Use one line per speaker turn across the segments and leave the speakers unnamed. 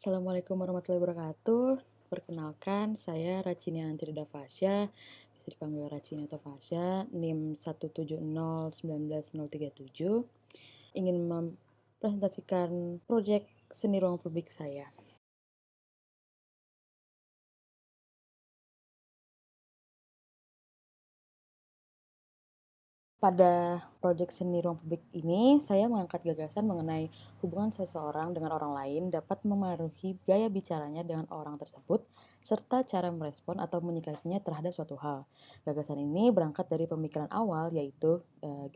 Assalamualaikum warahmatullahi wabarakatuh. Perkenalkan, saya Rachini Antirida Fasya, bisa dipanggil Rachini atau Fasya, NIM 170190037. Ingin mempresentasikan proyek seni ruang publik saya. Pada proyek seni ruang publik ini, saya mengangkat gagasan mengenai hubungan seseorang dengan orang lain dapat memengaruhi gaya bicaranya dengan orang tersebut, serta cara merespon atau menyikapinya terhadap suatu hal. Gagasan ini berangkat dari pemikiran awal, yaitu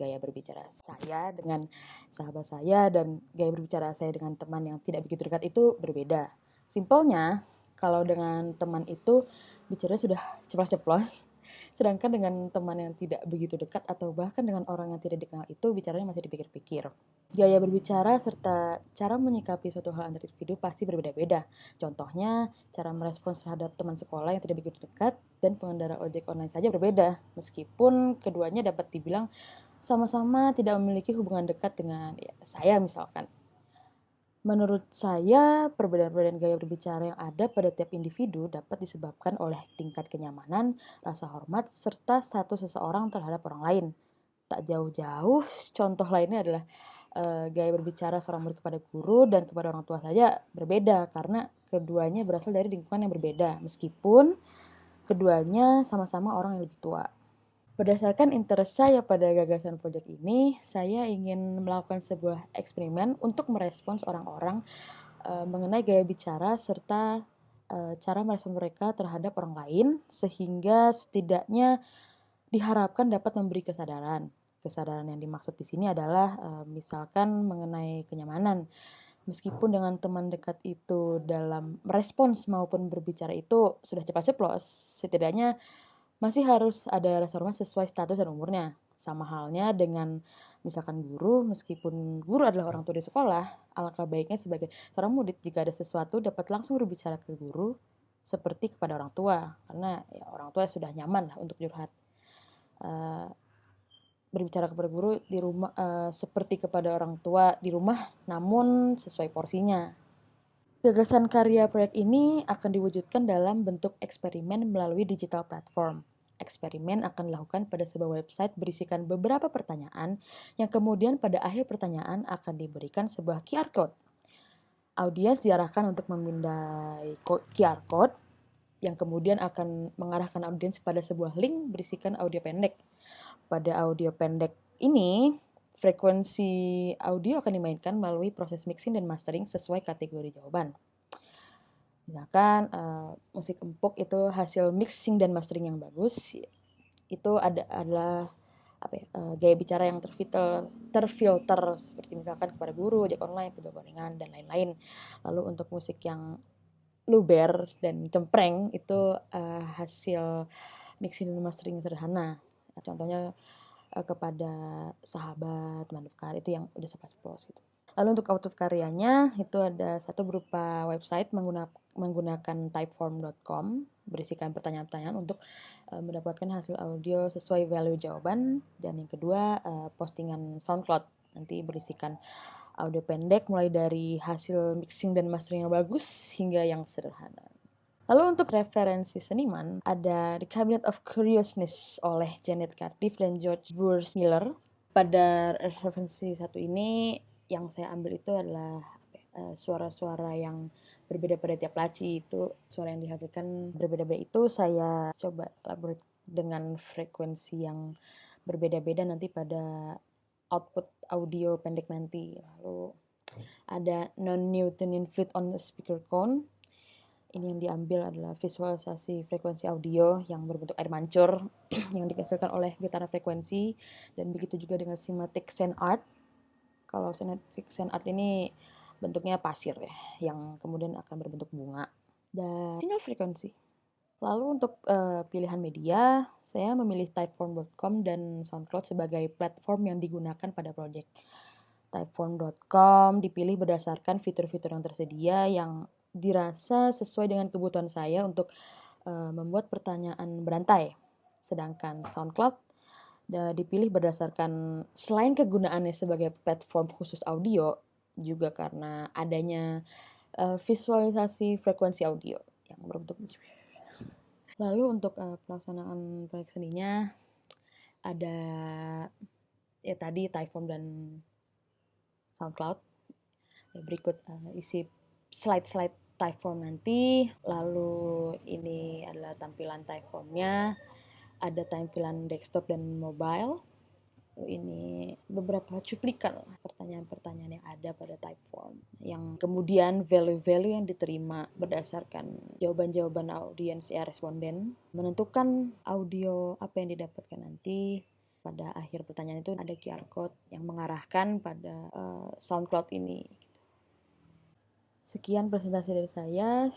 gaya berbicara saya dengan sahabat saya dan gaya berbicara saya dengan teman yang tidak begitu dekat itu berbeda. Simpelnya, kalau dengan teman itu bicara sudah ceplas-ceplos, sedangkan dengan teman yang tidak begitu dekat atau bahkan dengan orang yang tidak dikenal itu bicaranya masih dipikir-pikir. Gaya berbicara serta cara menyikapi suatu hal antar individu pasti berbeda-beda. Contohnya, cara merespons terhadap teman sekolah yang tidak begitu dekat dan pengendara ojek online saja berbeda. Meskipun keduanya dapat dibilang sama-sama tidak memiliki hubungan dekat dengan saya misalkan. Menurut saya, perbedaan-perbedaan gaya berbicara yang ada pada tiap individu dapat disebabkan oleh tingkat kenyamanan, rasa hormat, serta status seseorang terhadap orang lain. Tak jauh-jauh, contoh lainnya adalah gaya berbicara seorang murid kepada guru dan kepada orang tua saja berbeda karena keduanya berasal dari lingkungan yang berbeda, meskipun keduanya sama-sama orang yang lebih tua. Berdasarkan interest saya pada gagasan proyek ini, saya ingin melakukan sebuah eksperimen untuk merespons orang-orang mengenai gaya bicara serta cara merespon mereka terhadap orang lain, sehingga setidaknya diharapkan dapat memberi kesadaran. Kesadaran yang dimaksud di sini adalah misalkan mengenai kenyamanan. Meskipun dengan teman dekat itu dalam merespons maupun berbicara itu sudah cepat ceplos, setidaknya masih harus ada rasa hormat sesuai status dan umurnya. Sama halnya dengan misalkan guru, meskipun guru adalah orang tua di sekolah, alangkah baiknya sebagai seorang murid jika ada sesuatu dapat langsung berbicara ke guru seperti kepada orang tua, karena ya, orang tua sudah nyaman lah untuk curhat. Berbicara kepada guru di rumah seperti kepada orang tua di rumah, namun sesuai porsinya. Gagasan karya proyek ini akan diwujudkan dalam bentuk eksperimen melalui digital platform. Eksperimen akan dilakukan pada sebuah website berisikan beberapa pertanyaan yang kemudian pada akhir pertanyaan akan diberikan sebuah QR code. Audiens diarahkan untuk memindai QR code yang kemudian akan mengarahkan audiens pada sebuah link berisikan audio pendek. Pada audio pendek ini, frekuensi audio akan dimainkan melalui proses mixing dan mastering sesuai kategori jawaban. Misalkan musik empuk itu hasil mixing dan mastering yang bagus, itu adalah gaya bicara yang terfilter seperti misalkan kepada guru, ojek online, pojok gorengan, dan lain-lain. Lalu untuk musik yang luber dan cempreng itu hasil mixing dan mastering sederhana. Contohnya kepada sahabat, teman dekat, itu yang udah seplos gitu. Lalu untuk output karyanya itu ada satu berupa website menggunakan typeform.com berisikan pertanyaan-pertanyaan untuk mendapatkan hasil audio sesuai value jawaban, dan yang kedua postingan SoundCloud nanti berisikan audio pendek mulai dari hasil mixing dan mastering yang bagus hingga yang sederhana. Lalu untuk referensi seniman, ada The Cabinet of Curiousness oleh Janet Cardiff dan George Burns Miller. Pada referensi satu ini, yang saya ambil itu adalah suara-suara yang berbeda pada tiap laci. Itu suara yang dihasilkan berbeda-beda, itu saya coba elaborate dengan frekuensi yang berbeda-beda nanti pada output audio pendek nanti. Lalu ada non-Newtonian fluid on the speaker cone. Ini yang diambil adalah visualisasi frekuensi audio yang berbentuk air mancur yang dihasilkan oleh getaran frekuensi, dan begitu juga dengan cinematic scene art. Kalau cinematic scene art ini bentuknya pasir ya, yang kemudian akan berbentuk bunga dan sinyal frekuensi. Lalu untuk pilihan media, saya memilih typeform.com dan SoundCloud sebagai platform yang digunakan pada proyek. Typeform.com dipilih berdasarkan fitur-fitur yang tersedia yang dirasa sesuai dengan kebutuhan saya untuk membuat pertanyaan berantai. Sedangkan SoundCloud dipilih berdasarkan selain kegunaannya sebagai platform khusus audio, juga karena adanya visualisasi frekuensi audio yang berbentuk. Lalu untuk pelaksanaan proyek seninya ada ya tadi Typeform dan SoundCloud. Berikut isi slide-slide Typeform nanti. Lalu ini adalah tampilan Typeformnya. Ada tampilan desktop dan mobile. Ini beberapa cuplikan pertanyaan-pertanyaan yang ada pada Typeform, yang kemudian value-value yang diterima berdasarkan jawaban-jawaban audiens ya responden menentukan audio apa yang didapatkan nanti. Pada akhir pertanyaan itu ada QR code yang mengarahkan pada SoundCloud ini. Sekian presentasi dari saya.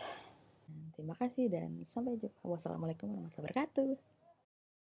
Terima kasih dan sampai jumpa. Wassalamualaikum warahmatullahi wabarakatuh.